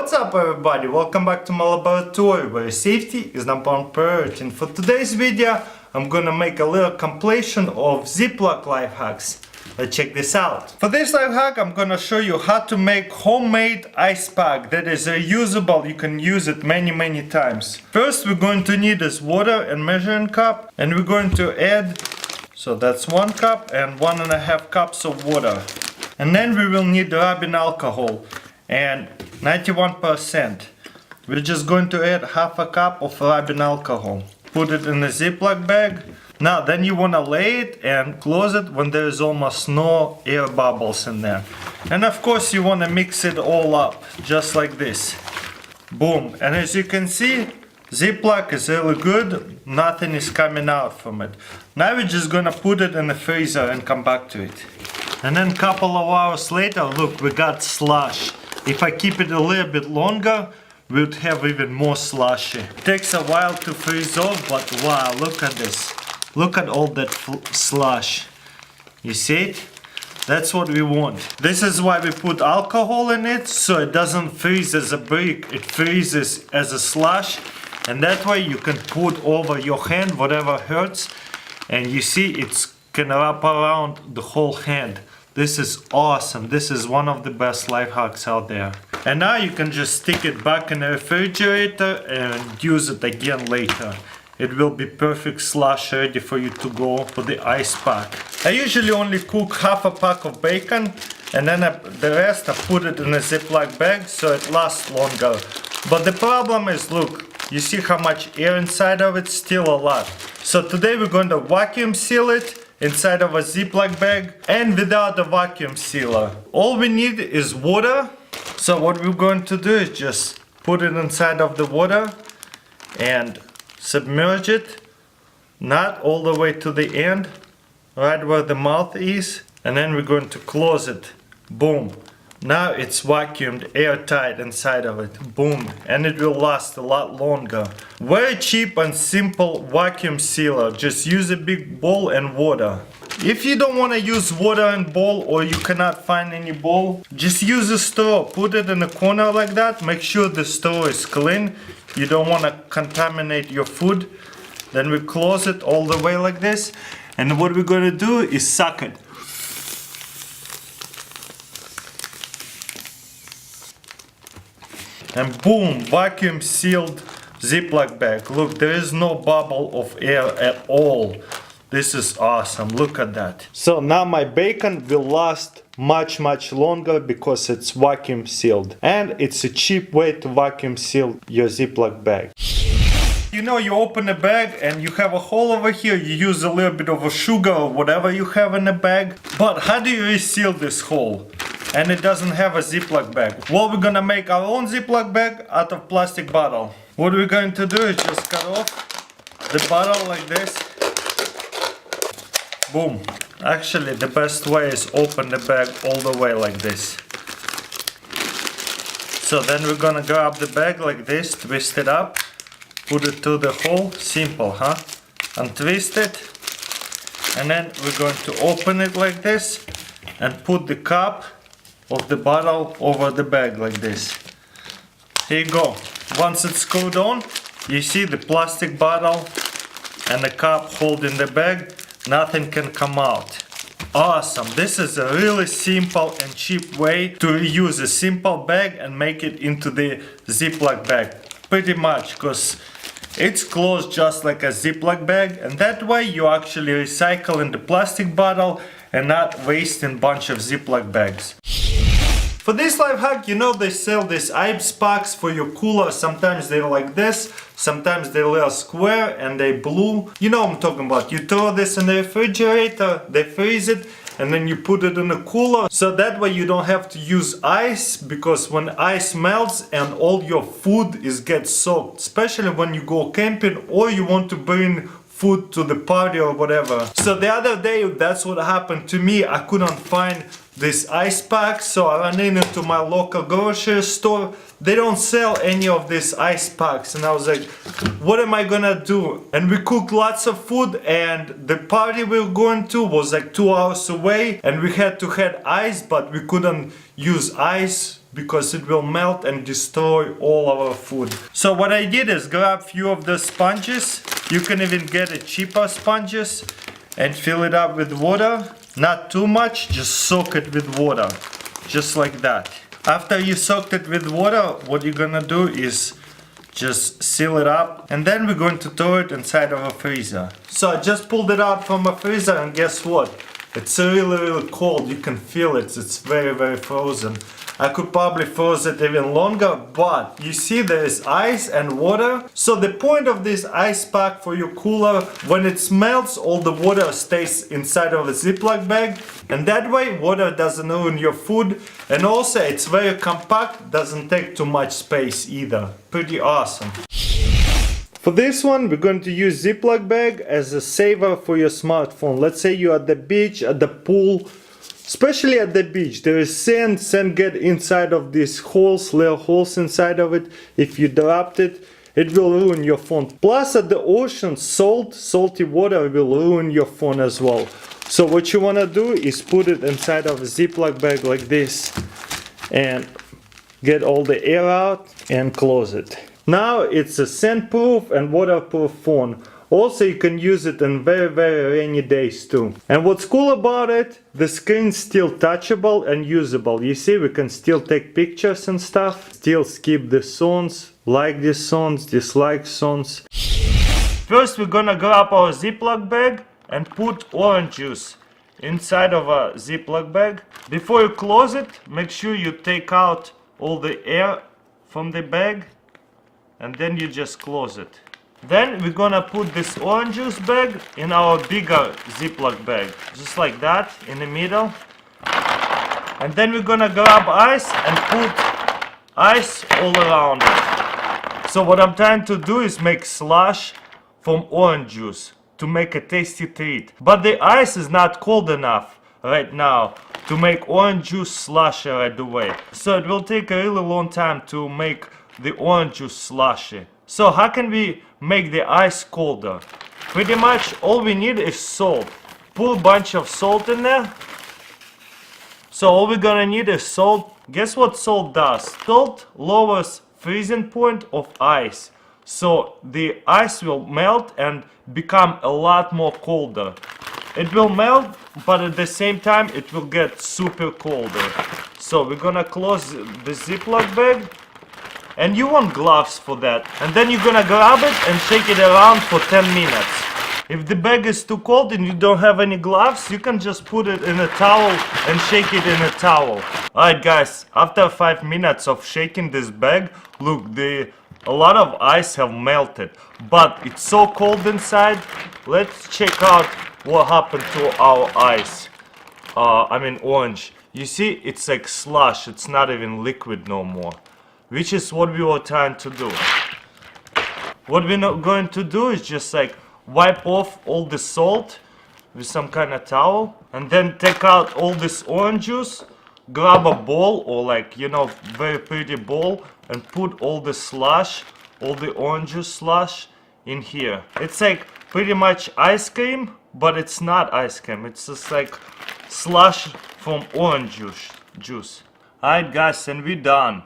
What's up everybody, welcome back to my laboratory where safety is number one priority. And for today's video I'm gonna make a little compilation of Ziploc life hacks. Let's check this out. For this life hack I'm gonna show you how to make homemade ice pack that is reusable. You can use it many times. First we're going to need is water and measuring cup, and we're going to add, so that's 1 cup and 1.5 cups of water. And then we will need rubbing alcohol and 91%. We're just going to add half a cup of rubbing alcohol. Put it in a Ziploc bag. Now then you want to lay it and close it when there is almost no air bubbles in there. And of course you want to mix it all up just like this. Boom. And as you can see, Ziploc is really good. Nothing is coming out from it. Now we're just going to put it in the freezer and come back to it. And then a couple of hours later, look, we got slush. If I keep it a little bit longer, we'd have even more slushy. It takes a while to freeze off, but wow, look at this. Look at all that slush. You see it? That's what we want. This is why we put alcohol in it, so it doesn't freeze as a brick. It freezes as a slush. And that way you can put over your hand whatever hurts. And you see it's can wrap around the whole hand. This is awesome. This is one of the best life hacks out there. And now you can just stick it back in the refrigerator and use it again later. It will be perfect slush ready for you to go for the ice pack. I usually only cook half a pack of bacon, and then the rest I put it in a Ziploc bag so it lasts longer. But the problem is, look, you see how much air inside of it? Still a lot. So today we're going to vacuum seal it inside of a Ziploc bag and without a vacuum sealer. All we need is water. So what we're going to do is just put it inside of the water and submerge it, not all the way to the end, right where the mouth is, and then we're going to close it. Boom. Now it's vacuumed airtight inside of it. Boom. And it will last a lot longer. Very cheap and simple vacuum sealer. Just use a big bowl and water. If you don't want to use water and bowl, or you cannot find any bowl, just use a straw. Put it in a corner like that. Make sure the straw is clean. You don't want to contaminate your food. Then we close it all the way like this. And what we're going to do is suck it. And boom, vacuum sealed Ziploc bag. Look, there is no bubble of air at all. This is awesome, look at that. So now my bacon will last much longer because it's vacuum sealed. And it's a cheap way to vacuum seal your Ziploc bag. You know, you open a bag and you have a hole over here. You use a little bit of a sugar or whatever you have in the bag. But how do you reseal this hole? And it doesn't have a Ziploc bag. Well, we're gonna make our own Ziploc bag out of plastic bottle. What we're going to do is just cut off the bottle like this. Boom. Actually, the best way is open the bag all the way like this. So then we're gonna grab the bag like this, twist it up, put it through the hole. Simple, huh? Untwist it. And then we're going to open it like this and put the cap of the bottle over the bag like this. Here you go. Once it's screwed on, you see the plastic bottle and the cap holding the bag. Nothing can come out. Awesome. This is a really simple and cheap way to reuse a simple bag and make it into the Ziploc bag. Pretty much, because it's closed just like a Ziploc bag, and that way you actually recycling the plastic bottle and not wasting a bunch of Ziploc bags. For this life hack, you know they sell these ice packs for your cooler. Sometimes they're like this, sometimes they're a little square and they blue. You know what I'm talking about. You throw this in the refrigerator, they freeze it, and then you put it in the cooler. So that way you don't have to use ice, because when ice melts and all your food gets soaked, especially when you go camping or you want to bring food to the party or whatever. So the other day, that's what happened to me. I couldn't find this ice pack, so I ran into my local grocery store. They don't sell any of these ice packs, and I was like, what am I gonna do? And we cooked lots of food, and the party we were going to was like 2 hours away, and we had to have ice, but we couldn't use ice because it will melt and destroy all our food. So what I did is grab few of the sponges. You can even get a cheaper sponges and fill it up with water. Not too much, just soak it with water, just like that. After you soaked it with water, what you're gonna do is just seal it up, and then we're going to throw it inside of a freezer. So I just pulled it out from a freezer, and guess what? It's really cold. You can feel it. It's very frozen. I could probably freeze it even longer, but you see there is ice and water. So the point of this ice pack for your cooler, when it melts, all the water stays inside of a Ziploc bag, and that way water doesn't ruin your food, and also it's very compact, doesn't take too much space either. Pretty awesome. For this one, we're going to use Ziploc bag as a saver for your smartphone. Let's say you're at the beach, at the pool, especially at the beach. There is sand get inside of these holes, little holes inside of it. If you dropped it, it will ruin your phone. Plus at the ocean, salty water will ruin your phone as well. So what you want to do is put it inside of a Ziploc bag like this and get all the air out and close it. Now it's a sand-proof and waterproof phone. Also, you can use it on very rainy days too. And what's cool about it, the screen's still touchable and usable. You see, we can still take pictures and stuff, still skip the songs, like these songs, dislike songs. First, we're gonna grab our Ziploc bag and put orange juice inside of a Ziploc bag. Before you close it, make sure you take out all the air from the bag, and then you just close it. Then we're gonna put this orange juice bag in our bigger Ziploc bag, just like that, in the middle. And then we're gonna grab ice and put ice all around it. So what I'm trying to do is make slush from orange juice to make a tasty treat. But the ice is not cold enough right now to make orange juice slushy right away. So it will take a really long time to make the orange juice slushy. So how can we make the ice colder? Pretty much all we need is salt. Put a bunch of salt in there. So all we're gonna need is salt. Guess what salt does? Salt lowers freezing point of ice. So the ice will melt and become a lot more colder. It will melt, but at the same time it will get super colder. So we're gonna close the Ziploc bag. And you want gloves for that. And then you're gonna grab it and shake it around for 10 minutes. If the bag is too cold and you don't have any gloves, you can just put it in a towel and shake it in a towel. Alright guys, after 5 minutes of shaking this bag, look, a lot of ice have melted. But it's so cold inside. Let's check out what happened to our ice. Orange. You see, it's like slush, it's not even liquid no more. Which is what we were trying to do. What we're not going to do is just like wipe off all the salt with some kind of towel, and then take out all this orange juice, grab a bowl or very pretty bowl, and put all the slush, all the orange juice slush in here. It's like pretty much ice cream, but it's not ice cream. It's just like slush from orange juice. Alright guys, and we're done.